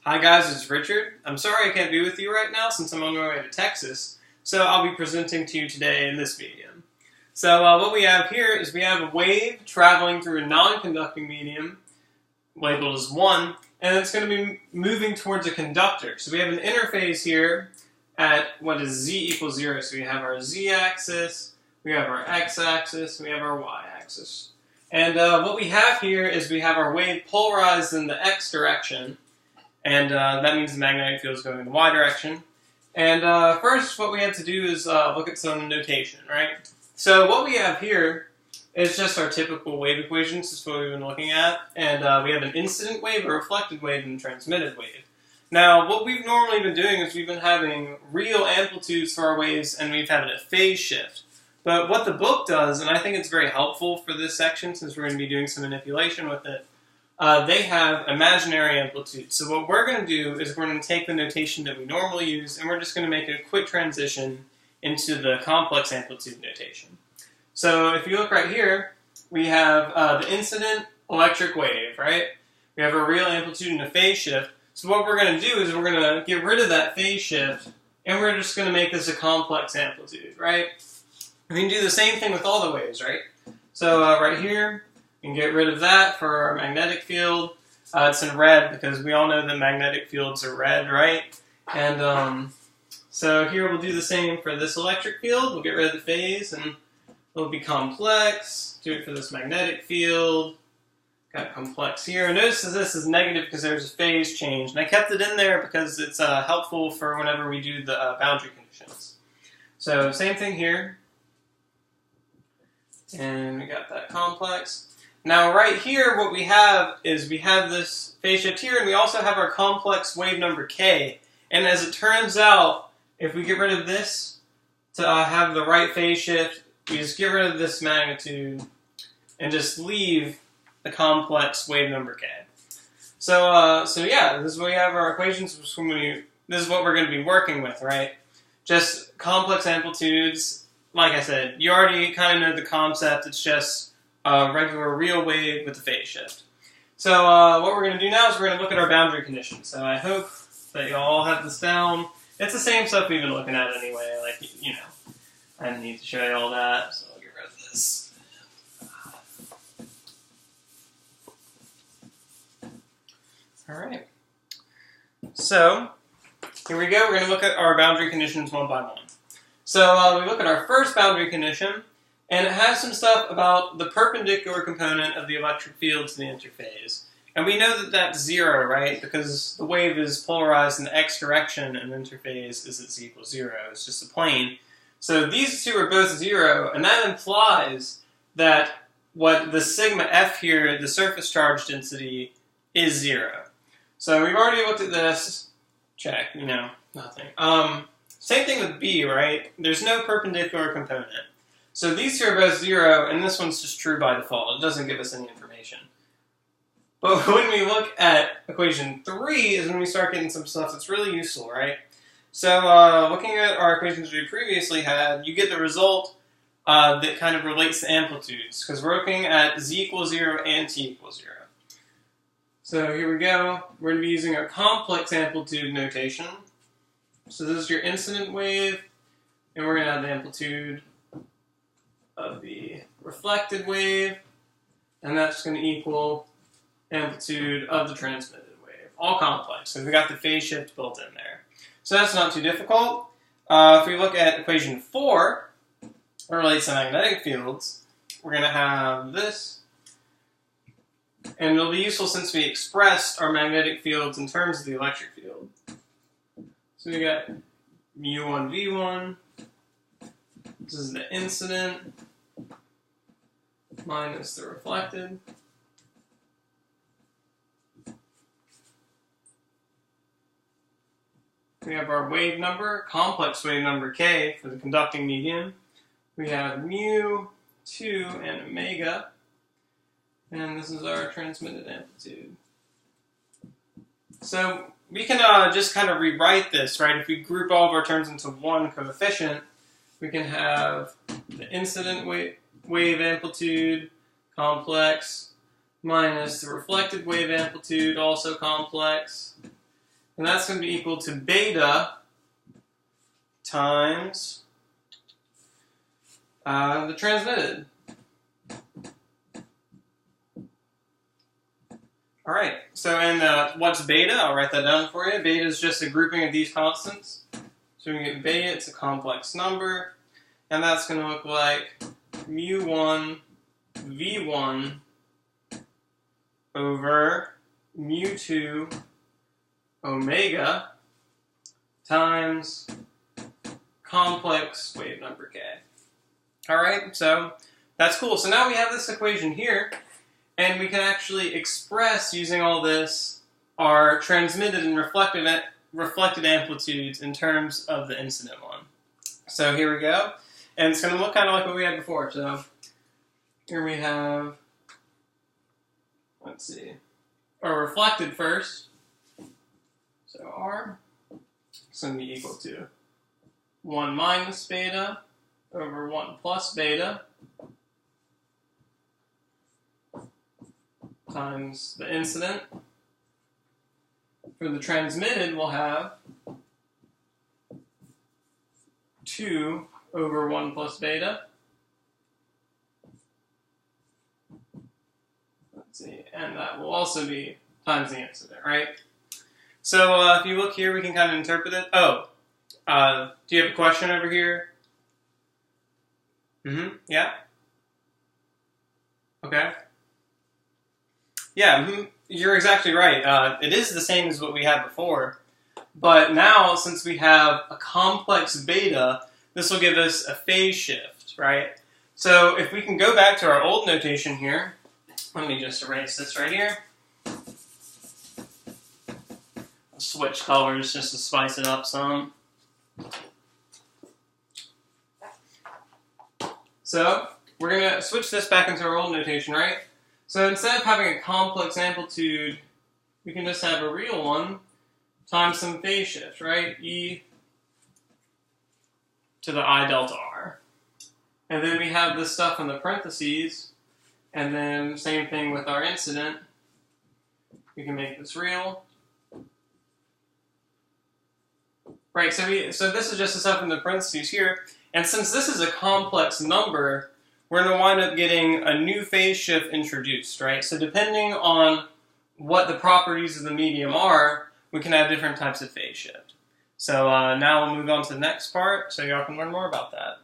Hi guys, it's Richard. I'm sorry I can't be with you right now since I'm on my way to Texas, so I'll be presenting to you today in this medium. So what we have here is we have a wave traveling through a non-conducting medium, labeled as 1, and it's going to be moving towards a conductor. So we have an interface here at what is z equals 0. So we have our z-axis, we have our x-axis, we have our y-axis. And what we have here is we have our wave polarized in the x direction, and that means the magnetic field is going in the y direction. And first, what we have to do is look at some notation, right? So what we have here is just our typical wave equations. This is what we've been looking at. And we have an incident wave, a reflected wave, and a transmitted wave. Now, what we've normally been doing is we've been having real amplitudes for our waves, and we've had a phase shift. But what the book does, and I think it's very helpful for this section since we're going to be doing some manipulation with it, they have imaginary amplitude. So what we're going to do is we're going to take the notation that we normally use and we're just going to make a quick transition into the complex amplitude notation. So if you look right here, we have the incident electric wave, right? We have a real amplitude and a phase shift. So what we're going to do is we're going to get rid of that phase shift and we're just going to make this a complex amplitude, right? We can do the same thing with all the waves, right? So right here, we can get rid of that for our magnetic field. It's in red because we all know that magnetic fields are red, right? And so here we'll do the same for this electric field. We'll get rid of the phase and it'll be complex. Do it for this magnetic field. Got complex here. And notice that this is negative because there's a phase change. And I kept it in there because it's helpful for whenever we do the boundary conditions. So same thing here. And we got that complex. Now right here what we have is we have this phase shift here and we also have our complex wave number k. And as it turns out, if we get rid of this to have the right phase shift, we just get rid of this magnitude and just leave the complex wave number k. So yeah, this is what we have our equations. This is what we're going to be working with, right? Just complex amplitudes. Like I said, you already kind of know the concept. It's just a regular real wave with a phase shift. So what we're going to do now is we're going to look at our boundary conditions. So I hope that you all have this down. It's the same stuff we've been looking at anyway. Like, you know, I didn't need to show you all that, so I'll get rid of this. All right. So here we go. We're going to look at our boundary conditions one by one. So we look at our first boundary condition, and it has some stuff about the perpendicular component of the electric field to the interphase. And we know that that's 0, right? Because the wave is polarized in the x direction, and the interphase is at z equals 0. It's just a plane. So these two are both 0, and that implies that what the sigma f here, the surface charge density, is 0. So we've already looked at this. Check, you know, nothing. Same thing with B, right? There's no perpendicular component. So these two are both 0, and this one's just true by default. It doesn't give us any information. But when we look at equation 3 is when we start getting some stuff that's really useful, right? So looking at our equations we previously had, you get the result that kind of relates to amplitudes, because we're looking at z equals 0 and t equals 0. So here we go. We're going to be using our complex amplitude notation. So this is your incident wave, and we're going to have the amplitude of the reflected wave, and that's going to equal amplitude of the transmitted wave. All complex, so we got the phase shift built in there. So that's not too difficult. If we look at equation 4, it relates to magnetic fields, we're going to have this, and it'll be useful since we expressed our magnetic fields in terms of the electric field. So we got mu1 v1, this is the incident, minus the reflected. We have our wave number, complex wave number k for the conducting medium. We have mu, 2, and omega, and this is our transmitted amplitude. So we can just kind of rewrite this, right? If we group all of our terms into one coefficient, we can have the incident wave amplitude, complex, minus the reflected wave amplitude, also complex, and that's going to be equal to beta times the transmitted. Alright, so and what's beta? I'll write that down for you. Beta is just a grouping of these constants. So we can get beta, it's a complex number, and that's going to look like mu1 v1 over mu2 omega times complex wave number k. Alright, so that's cool. So now we have this equation here, and we can actually express, using all this, our transmitted and reflected amplitudes in terms of the incident one. So here we go. And it's going to look kind of like what we had before. So here we have, let's see, our reflected first. So R is going to be equal to 1 minus beta over 1 plus beta times the incident. For the transmitted, we'll have 2 over 1 plus beta. Let's see, and that will also be times the incident, right? So if you look here, we can kind of interpret it. Oh, do you have a question over here? Yeah? Okay. Yeah, you're exactly right. It is the same as what we had before, but now since we have a complex beta, this will give us a phase shift, right? So if we can go back to our old notation here, let me just erase this right here. I'll switch colors just to spice it up some. So we're going to switch this back into our old notation, right? So instead of having a complex amplitude, we can just have a real one times some phase shift, right? E to the I delta R. And then we have this stuff in the parentheses, and then same thing with our incident. We can make this real. Right, so this is just the stuff in the parentheses here, and since this is a complex number, we're going to wind up getting a new phase shift introduced, right? So depending on what the properties of the medium are, we can have different types of phase shift. So now we'll move on to the next part so y'all can learn more about that.